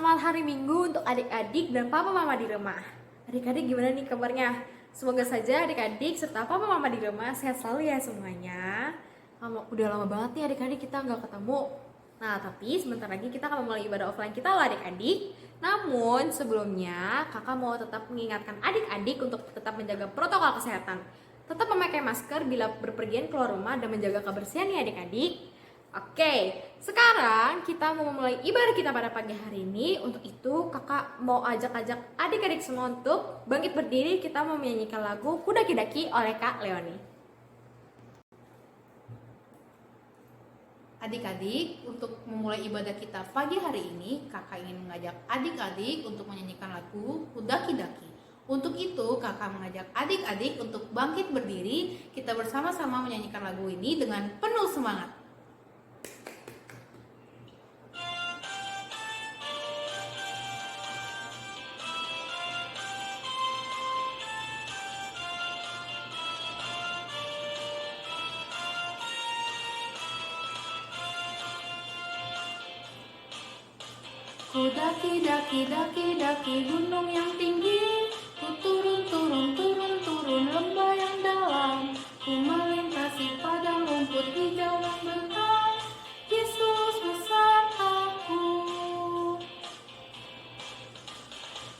Selamat hari Minggu untuk adik-adik dan papa mama di rumah. Adik-adik gimana nih kabarnya? Semoga saja adik-adik serta papa mama di rumah sehat selalu ya semuanya. Udah lama banget nih adik-adik kita nggak ketemu. Nah, tapi sebentar lagi kita akan memulai ibadah offline kita loh adik-adik. Namun sebelumnya kakak mau tetap mengingatkan adik-adik untuk tetap menjaga protokol kesehatan. Tetap memakai masker bila berpergian keluar rumah dan menjaga kebersihan ya adik-adik. Oke, sekarang kita mau memulai ibadah kita pada pagi hari ini. Untuk itu kakak mau ajak-ajak adik-adik semua untuk bangkit berdiri. Kita mau menyanyikan lagu Kudaki Daki oleh Kak Leoni. Adik-adik, untuk memulai ibadah kita pagi hari ini, kakak ingin mengajak adik-adik untuk menyanyikan lagu Kudaki Daki. Untuk itu, kakak mengajak adik-adik untuk bangkit berdiri. Kita bersama-sama menyanyikan lagu ini dengan penuh semangat. Ku daki daki daki daki gunung yang tinggi, ku turun turun turun turun lembah yang dalam, ku melintasi padang rumput hijau membentang. Yesus bersamaku.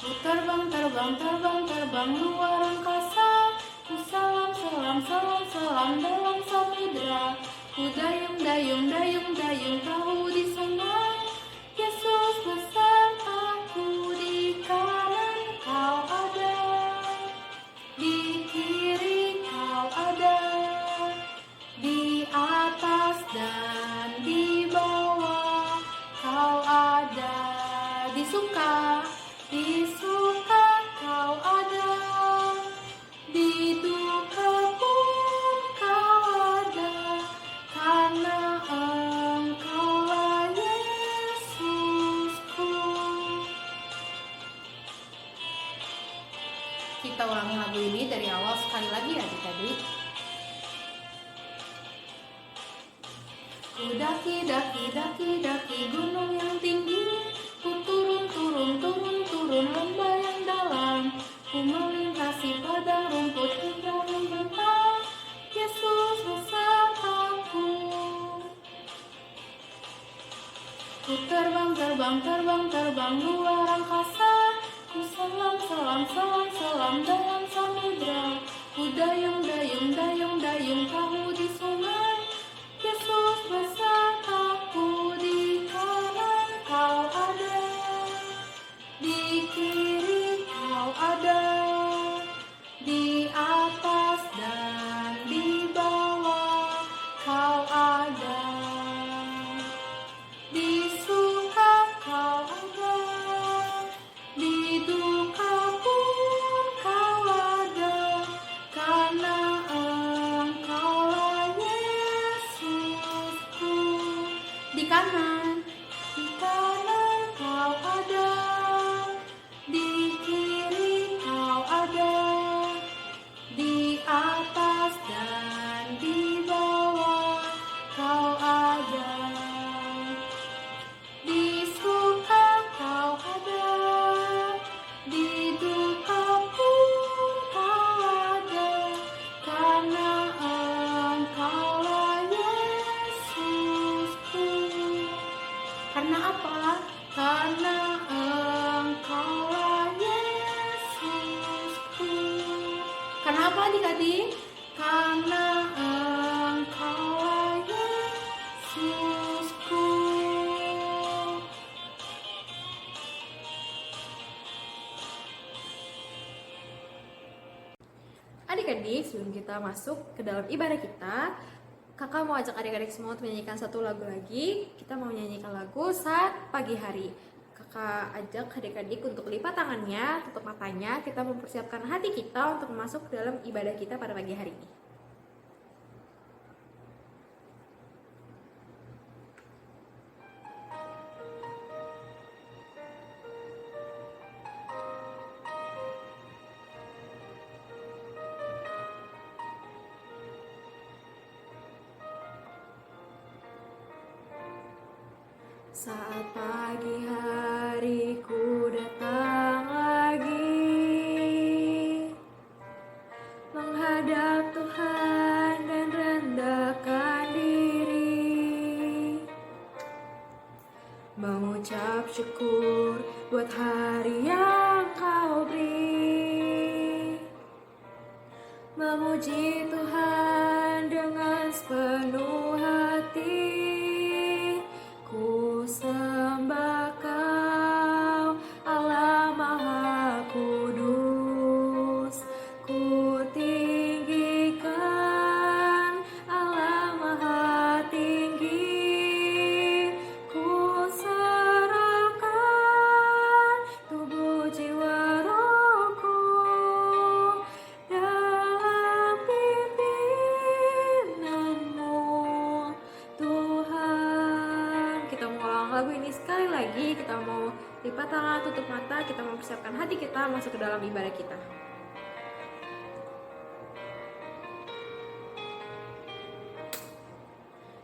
Ku terbang terbang terbang terbang luar angkasa, ku salam salam salam salam dalam samudra, ku dayung dayung dayung dayung perahu di sungai. Yesus bersamaku, di kanan kau ada, di kiri kau ada, di atas dan di bawah kau ada, di suka kau ada, di duka pun kau ada, karena Engkaulah Yesusku. Kita ulangi lagu ini dari awal sekali lagi ya adik-adik. Ku daki daki daki daki gunung yang tinggi, ku turun turun turun turun lembah yang dalam, ku melintasi padang rumput hijau membentang. Yesus bersamaku. Ku terbang terbang terbang terbang luar angkasa, ku salam salam salam salam dalam samudra, ku dayung dayung dayung dayung perahu di sungai. Yesus bersamaku, di kanan kau ada, di kiri kau ada, di atas dan di bawah kau ada, di suka kau ada, di duka pun kau ada, karena Engkaulah Yesusku. Di kanan kau ada, di kiri kau ada, di atas dan di bawah kau ada, di suka kau ada, di duka pun kau ada, karena Engkaulah Yesusku. Karena apa? Karena Engkaulah Yesusku. Karena apa adik-adik? Karena Engkaulah Yesusku. Adik-adik, sebelum kita masuk ke dalam ibadah kita, kakak mau ajak adik-adik semua untuk menyanyikan satu lagu lagi. Kita mau menyanyikan lagu Saat Pagi Hari. Kakak ajak adik-adik untuk lipat tangannya, tutup matanya. Kita mempersiapkan hati kita untuk masuk ke dalam ibadah kita pada pagi hari ini. Saat pagi hari buat hari yang kau beri. Memuji Tuhan dengan sepenuh hati, ku sembah Kau Allah Maha Kudus, ku tinggikan Allah Maha Tinggi, ku serahkan tubuh jiwa rohku dalam pimpinanmu Tuhan. Kita mau ulang lagu ini sekali lagi, kita mau lipat tangan, tutup mata, kita mau persiapkan hati kita masuk ke dalam ibadah kita.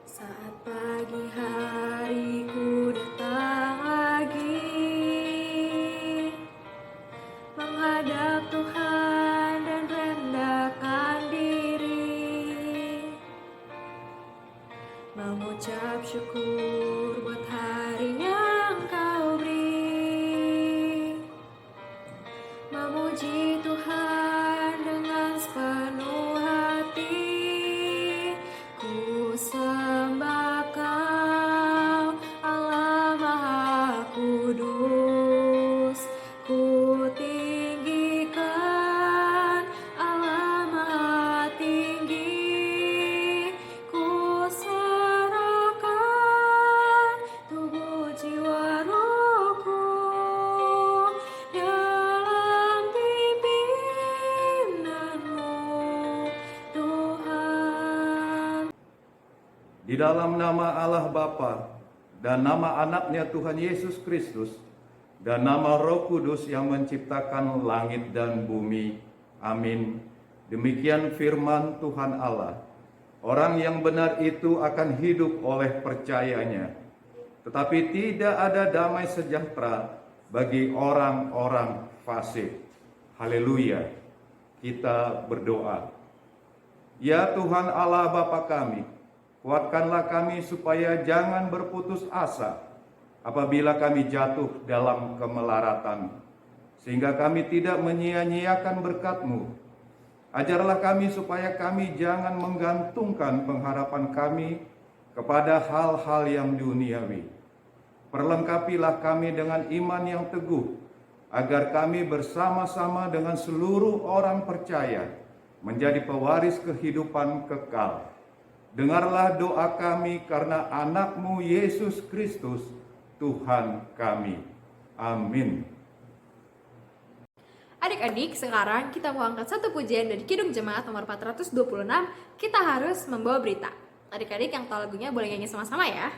Saat pagi hariku datang lagi, menghadap Tuhan dan rendahkan diri, mengucap syukur buat hari yang kau beri, memuji Tuhan dengan sepenuh hati, ku sembah Kau Allah Maha Kudus, ku tinggikan Allah Maha Tinggi, ku serahkan tubuh jiwa rohku dalam pimpinanmu Tuhan. Di dalam nama Allah Bapa dan nama anaknya Tuhan Yesus Kristus dan nama Roh Kudus yang menciptakan langit dan bumi. Amin. Demikian firman Tuhan Allah. Orang yang benar itu akan hidup oleh percayanya. Tetapi tidak ada damai sejahtera bagi orang-orang fasik. Haleluya. Kita berdoa. Ya Tuhan Allah Bapa kami, kuatkanlah kami supaya jangan berputus asa apabila kami jatuh dalam kemelaratan, sehingga kami tidak menyia-nyiakan berkat-Mu. Ajarlah kami supaya kami jangan menggantungkan pengharapan kami kepada hal-hal yang duniawi. Perlengkapilah kami dengan iman yang teguh, agar kami bersama-sama dengan seluruh orang percaya menjadi pewaris kehidupan kekal. Dengarlah doa kami karena anak-Mu Yesus Kristus, Tuhan kami. Amin. Adik-adik, sekarang kita mau angkat satu pujian dari Kidung Jemaat nomor 426, Kita Harus Membawa Berita. Adik-adik yang tahu lagunya boleh nyanyi sama-sama ya.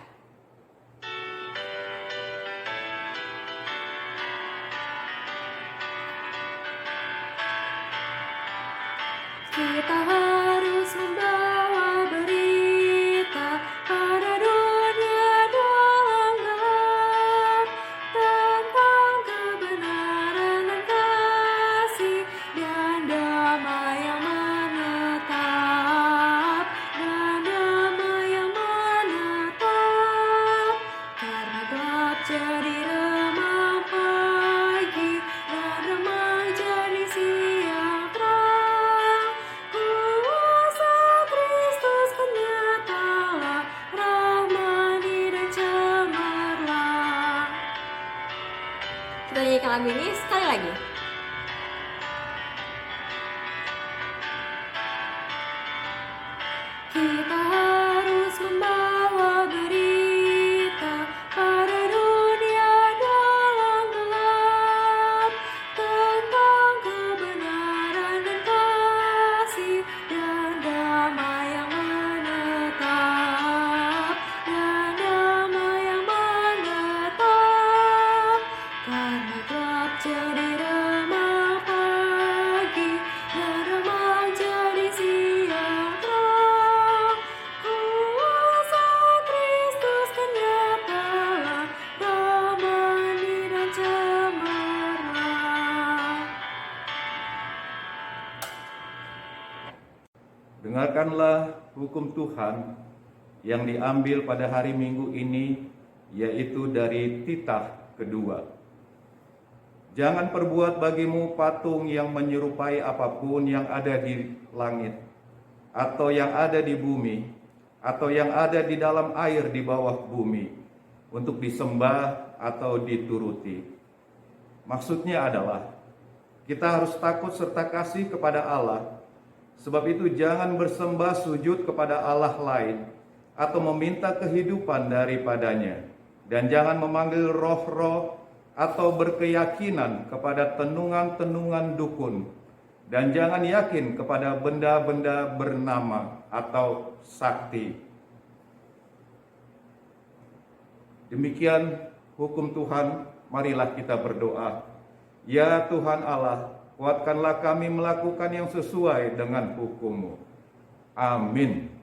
Kita harus membawa berita pada dunia dalam gelap tentang kebenaran dan kasih dan damai yang menetap, karena gelap jadi remang pagi dan remang jadi siang terang. Kuasa Kristus kenyatalah, rahmani dan cemerlang. Kita nyanyikan lagu ini sekali lagi. Kita harus membawa berita pada dunia dalam gelap tentang kebenaran dan kasih dan damai yang menetap, karena gelap jadi remang pagi dan remang jadi siang terang. Kuasa Kristus kenyatalah, rahmani dan cemerlang. Dengarkanlah hukum Tuhan yang diambil pada hari Minggu ini, yaitu dari titah kedua. Jangan perbuat bagimu patung yang menyerupai apapun yang ada di langit, atau yang ada di bumi, atau yang ada di dalam air di bawah bumi, untuk disembah atau dituruti. Maksudnya adalah, kita harus takut serta kasih kepada Allah. Sebab itu jangan bersembah sujud kepada Allah lain, atau meminta kehidupan daripadanya. Dan jangan memanggil roh-roh atau berkeyakinan kepada tenungan-tenungan dukun, dan jangan yakin kepada benda-benda bernama atau sakti. Demikian hukum Tuhan, marilah kita berdoa. Ya Tuhan Allah, kuatkanlah kami melakukan yang sesuai dengan hukum-Mu. Amin.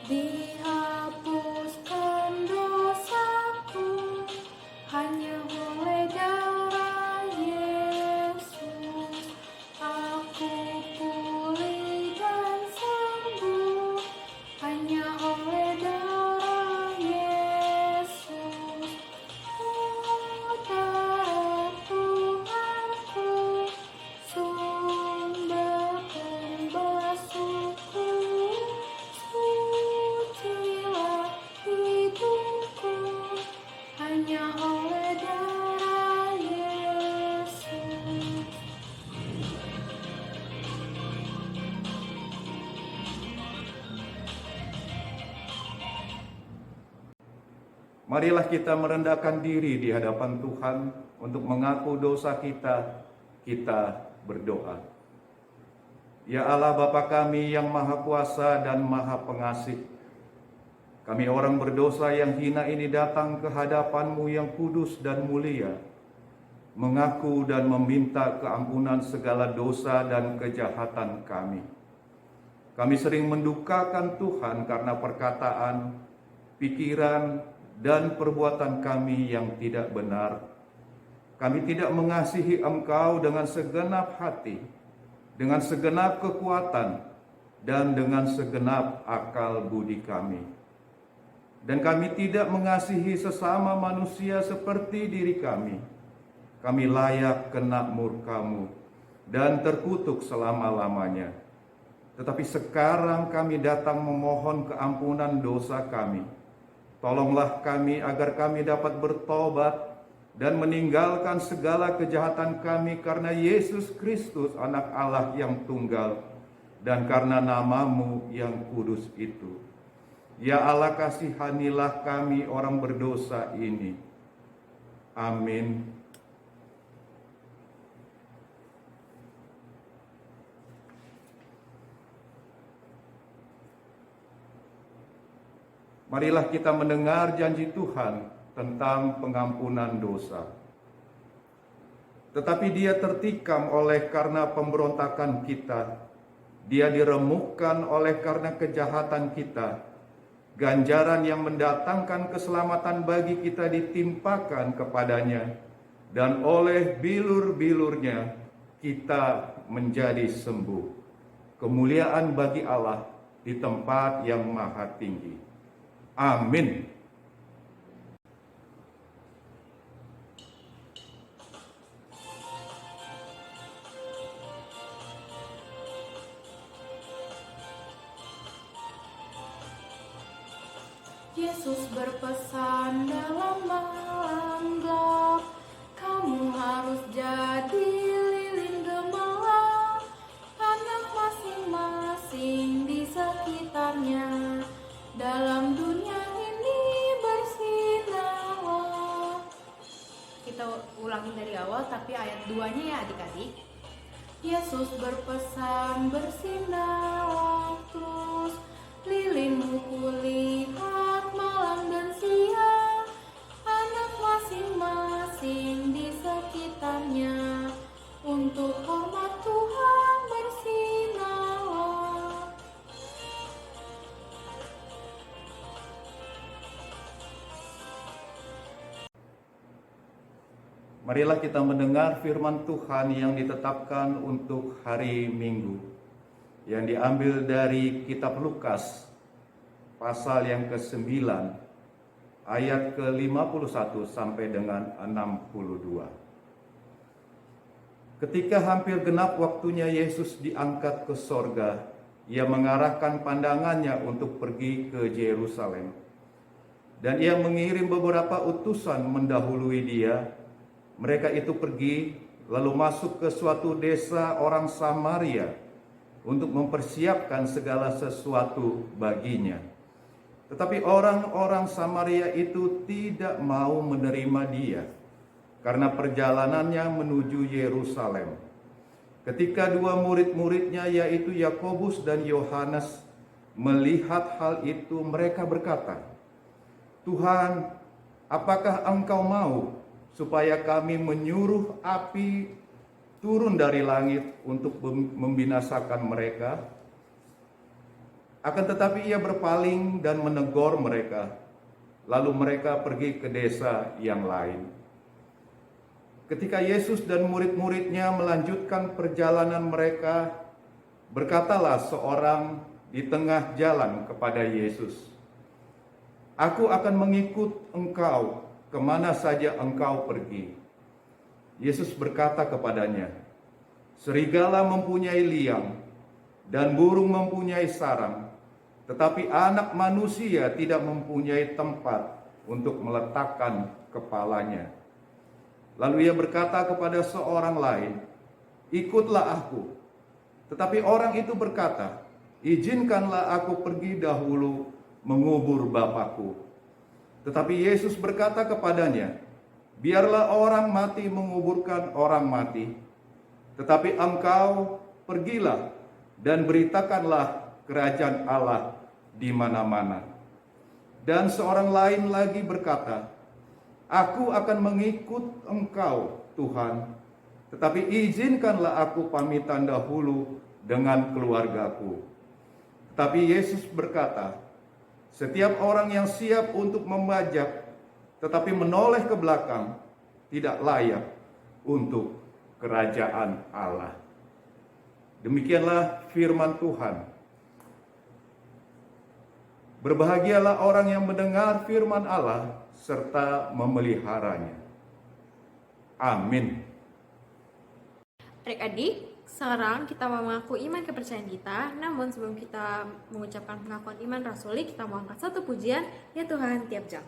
Dihapuskan dosaku hanya oleh darah Yesus. Aku pulih dan sembuh hanya oleh darah Yesus. Oh, darah Tuhanku, sumber pembasuhku. Sucilah hidupku hanya oleh darah Yesus. Marilah kita merendahkan diri di hadapan Tuhan untuk mengaku dosa kita. Kita berdoa. Ya Allah Bapa kami yang Maha Kuasa dan Maha Pengasih, kami orang berdosa yang hina ini datang ke hadapan-Mu yang kudus dan mulia, mengaku dan meminta keampunan segala dosa dan kejahatan kami. Kami sering mendukakan Tuhan karena perkataan, pikiran, dan perbuatan kami yang tidak benar. Kami tidak mengasihi Engkau dengan segenap hati, dengan segenap kekuatan, dan dengan segenap akal budi kami. Dan kami tidak mengasihi sesama manusia seperti diri kami. Kami layak kena murka-Mu dan terkutuk selama-lamanya. Tetapi sekarang kami datang memohon keampunan dosa kami. Tolonglah kami agar kami dapat bertobat dan meninggalkan segala kejahatan kami karena Yesus Kristus anak Allah yang tunggal dan karena nama-Mu yang kudus itu. Ya Allah, kasihanilah kami orang berdosa ini. Amin. Marilah kita mendengar janji Tuhan tentang pengampunan dosa. Tetapi Dia tertikam oleh karena pemberontakan kita. Dia diremukkan oleh karena kejahatan kita. Ganjaran yang mendatangkan keselamatan bagi kita ditimpakan kepadanya. Dan oleh bilur-bilurnya kita menjadi sembuh. Kemuliaan bagi Allah di tempat yang maha tinggi. Amin. Yesus berpesan dalam malam gelap, kamu harus jadi lilin gemilang, anak masing-masing di sekitarnya, dalam dunia ini bersinarlah. Kita ulangin dari awal tapi ayat 2-nya ya adik-adik. Yesus berpesan bersinarlah terus, lilinmu kulihat malam dan siang, anak masing-masing di sekitarnya, untuk hormat Tuhan bersinarlah. Marilah kita mendengar firman Tuhan yang ditetapkan untuk hari Minggu, yang diambil dari kitab Lukas, pasal yang ke-9, ayat ke-51 sampai dengan 62. Ketika hampir genap waktunya Yesus diangkat ke sorga, ia mengarahkan pandangannya untuk pergi ke Yerusalem. Dan ia mengirim beberapa utusan mendahului dia. Mereka itu pergi, lalu masuk ke suatu desa orang Samaria untuk mempersiapkan segala sesuatu baginya. Tetapi orang-orang Samaria itu tidak mau menerima dia, karena perjalanannya menuju Yerusalem. Ketika dua murid-muridnya, yaitu Yakobus dan Yohanes, melihat hal itu, mereka berkata, "Tuhan, apakah Engkau mau supaya kami menyuruh api turun dari langit untuk membinasakan mereka?" Akan tetapi ia berpaling dan menegur mereka. Lalu mereka pergi ke desa yang lain. Ketika Yesus dan murid-muridnya melanjutkan perjalanan mereka, berkatalah seorang di tengah jalan kepada Yesus, "Aku akan mengikut Engkau kemana saja Engkau pergi." Yesus berkata kepadanya, "Serigala mempunyai liang dan burung mempunyai sarang, tetapi Anak Manusia tidak mempunyai tempat untuk meletakkan kepalanya." Lalu ia berkata kepada seorang lain, "Ikutlah aku." Tetapi orang itu berkata, "Izinkanlah aku pergi dahulu mengubur Bapakku." Tetapi Yesus berkata kepadanya, "Biarlah orang mati menguburkan orang mati, tetapi engkau pergilah dan beritakanlah kerajaan Allah di mana-mana." Dan seorang lain lagi berkata, "Aku akan mengikut Engkau, Tuhan, tetapi izinkanlah aku pamitan dahulu dengan keluargaku." Tetapi Yesus berkata, "Setiap orang yang siap untuk membajak, tetapi menoleh ke belakang, tidak layak untuk kerajaan Allah." Demikianlah firman Tuhan. Berbahagialah orang yang mendengar firman Allah serta memeliharanya. Amin. Adik-adik, sekarang kita mau mengaku iman kepercayaan kita. Namun sebelum kita mengucapkan pengakuan iman rasuli, kita mau angkat satu pujian, ya Tuhan tiap jam.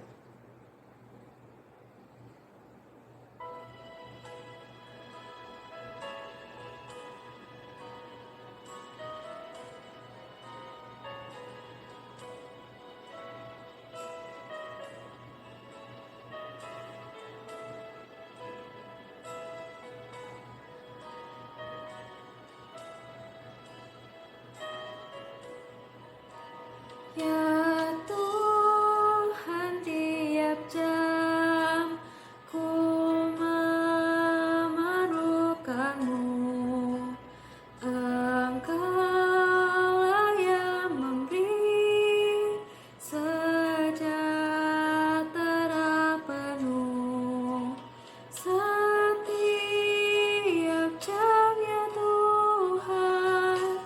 Ya Tuhan, tiap jam ku memerlukan-Mu. Engkaulah yang memberi sejahtera penuh setiap jam, ya Tuhan.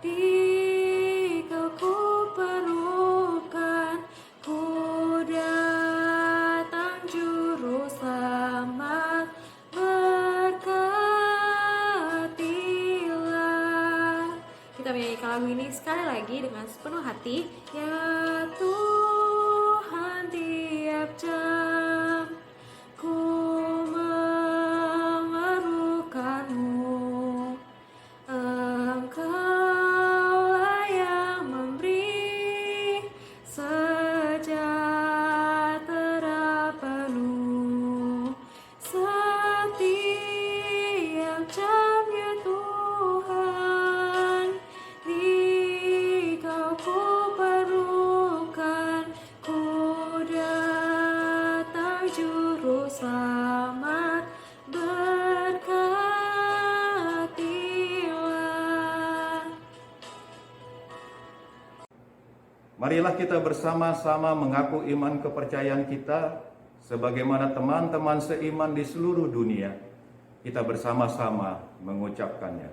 Di Kau perlukan, ku datang juru selamat, berkatilah. Kita menyanyikan lagu ini sekali lagi dengan sepenuh hati. Ya Tuhan, tiap jam ku memerlukan-Mu. Engkaulah yang memberi sejahtera penuh setiap jam, ya Tuhan. Di Kau ku perlukan, ku datang juru selamat, berkatilah. Marilah kita bersama-sama mengaku iman kepercayaan kita sebagaimana teman-teman seiman di seluruh dunia, kita bersama-sama mengucapkannya.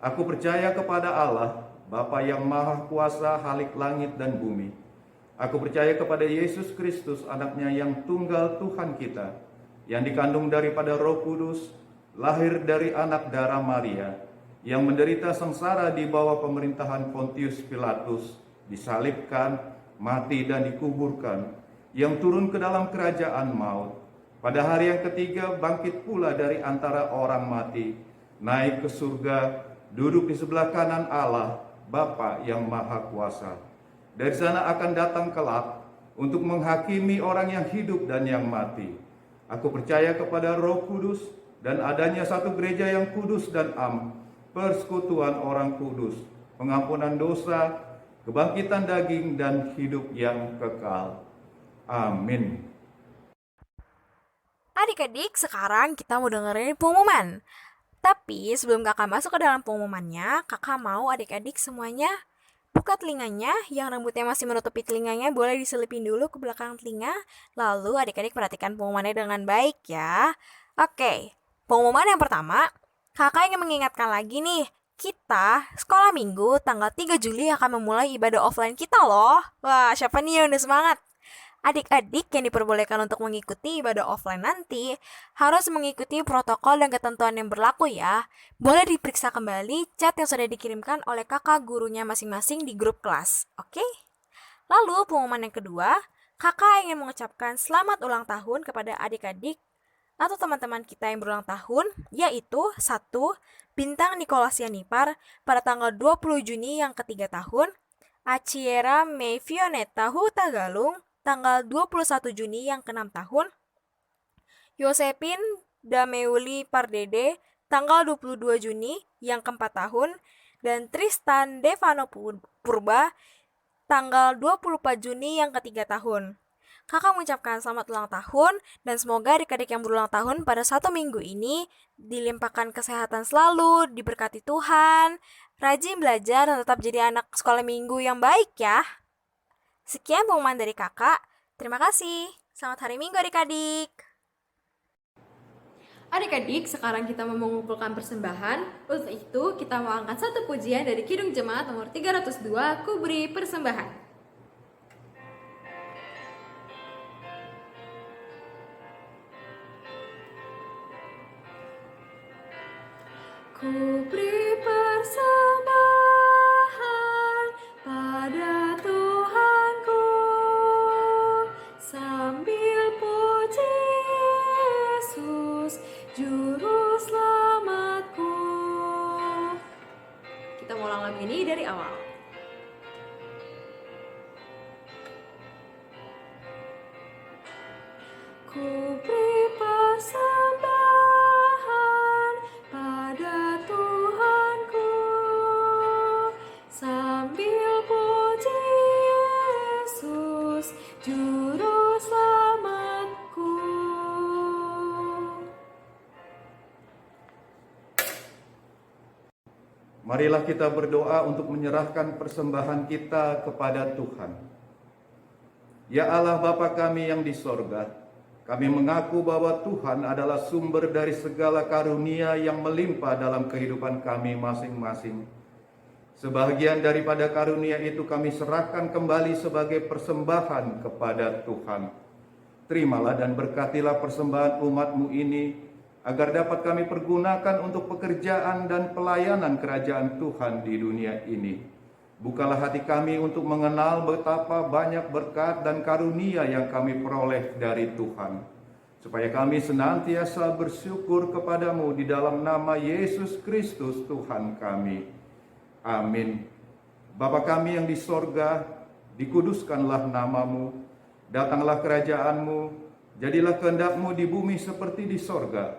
Aku percaya kepada Allah, Bapa yang Maha Kuasa, Khalik langit dan bumi. Aku percaya kepada Yesus Kristus, anaknya yang tunggal Tuhan kita, yang dikandung daripada Roh Kudus, lahir dari anak darah Maria, yang menderita sengsara di bawah pemerintahan Pontius Pilatus, disalibkan, mati dan dikuburkan, yang turun ke dalam kerajaan maut. Pada hari yang ketiga bangkit pula dari antara orang mati, naik ke surga, duduk di sebelah kanan Allah, Bapa yang Maha Kuasa. Dari sana akan datang kelak untuk menghakimi orang yang hidup dan yang mati. Aku percaya kepada Roh Kudus dan adanya satu gereja yang kudus dan persekutuan orang kudus, pengampunan dosa, kebangkitan daging dan hidup yang kekal. Amin. Adik-adik, sekarang kita mau dengerin pengumuman. Tapi sebelum kakak masuk ke dalam pengumumannya, kakak mau adik-adik semuanya buka telinganya. Yang rambutnya masih menutupi telinganya boleh diselipin dulu ke belakang telinga. Lalu adik-adik perhatikan pengumumannya dengan baik ya. Oke, pengumuman yang pertama, kakak ingin mengingatkan lagi nih, kita sekolah minggu tanggal 3 Juli akan memulai ibadah offline kita loh. Wah, siapa nih yang udah semangat? Adik-adik yang diperbolehkan untuk mengikuti ibadah offline nanti harus mengikuti protokol dan ketentuan yang berlaku ya. Boleh diperiksa kembali chat yang sudah dikirimkan oleh kakak gurunya masing-masing di grup kelas. Oke? Lalu pengumuman yang kedua, kakak ingin mengucapkan selamat ulang tahun kepada adik-adik atau teman-teman kita yang berulang tahun, yaitu 1. Bintang Nikolasianipar pada tanggal 20 Juni yang ketiga tahun, Aciera Mei Fioneta Huta Galung tanggal 21 Juni yang ke-6 tahun, Yosepin Dameuli Pardede tanggal 22 Juni yang ke-4 tahun, dan Tristan Devano Purba tanggal 24 Juni yang ke-3 tahun. Kakak mengucapkan selamat ulang tahun dan semoga adik-adik yang berulang tahun pada 1 minggu ini dilimpahkan kesehatan selalu, diberkati Tuhan, rajin belajar dan tetap jadi anak sekolah minggu yang baik ya. Sekian pengumuman dari kakak. Terima kasih. Selamat hari Minggu adik-adik. Adik-adik, sekarang kita mau mengumpulkan persembahan. Untuk itu, kita mau angkat satu pujian dari Kidung Jemaat nomor 302, Ku Beri Persembahan. Ku beri persembahan pada Tuhanku, sambil puji Yesus, Juru Selamatku. Kita mau ulang lagu ini dari awal. Ku beri persembahan pada Tuhanku, sambil puji Yesus, Juru Selamatku. Marilah kita berdoa untuk menyerahkan persembahan kita kepada Tuhan. Ya Allah Bapa kami yang di sorga, kami mengaku bahwa Tuhan adalah sumber dari segala karunia yang melimpah dalam kehidupan kami masing-masing. Sebahagian daripada karunia itu kami serahkan kembali sebagai persembahan kepada Tuhan. Terimalah dan berkatilah persembahan umat-Mu ini, agar dapat kami pergunakan untuk pekerjaan dan pelayanan kerajaan Tuhan di dunia ini. Bukalah hati kami untuk mengenal betapa banyak berkat dan karunia yang kami peroleh dari Tuhan, supaya kami senantiasa bersyukur kepadamu di dalam nama Yesus Kristus Tuhan kami. Amin. Bapa kami yang di sorga, dikuduskanlah namamu, datanglah kerajaanmu, jadilah kehendak-Mu di bumi seperti di sorga.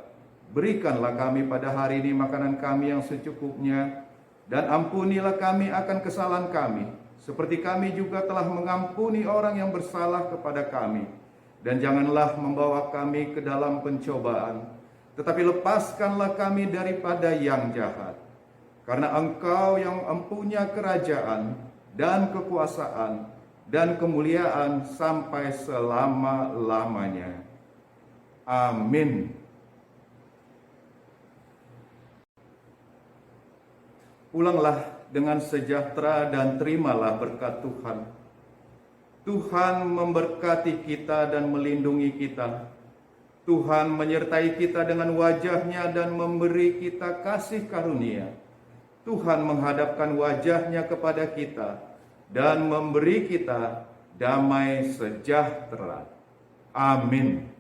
Berikanlah kami pada hari ini makanan kami yang secukupnya, dan ampunilah kami akan kesalahan kami, seperti kami juga telah mengampuni orang yang bersalah kepada kami. Dan janganlah membawa kami ke dalam pencobaan, tetapi lepaskanlah kami daripada yang jahat. Karena Engkau yang mempunyai kerajaan dan kekuasaan dan kemuliaan sampai selama-lamanya. Amin. Pulanglah dengan sejahtera dan terimalah berkat Tuhan. Tuhan memberkati kita dan melindungi kita. Tuhan menyertai kita dengan wajah-Nya dan memberi kita kasih karunia. Tuhan menghadapkan wajah-Nya kepada kita dan memberi kita damai sejahtera. Amin.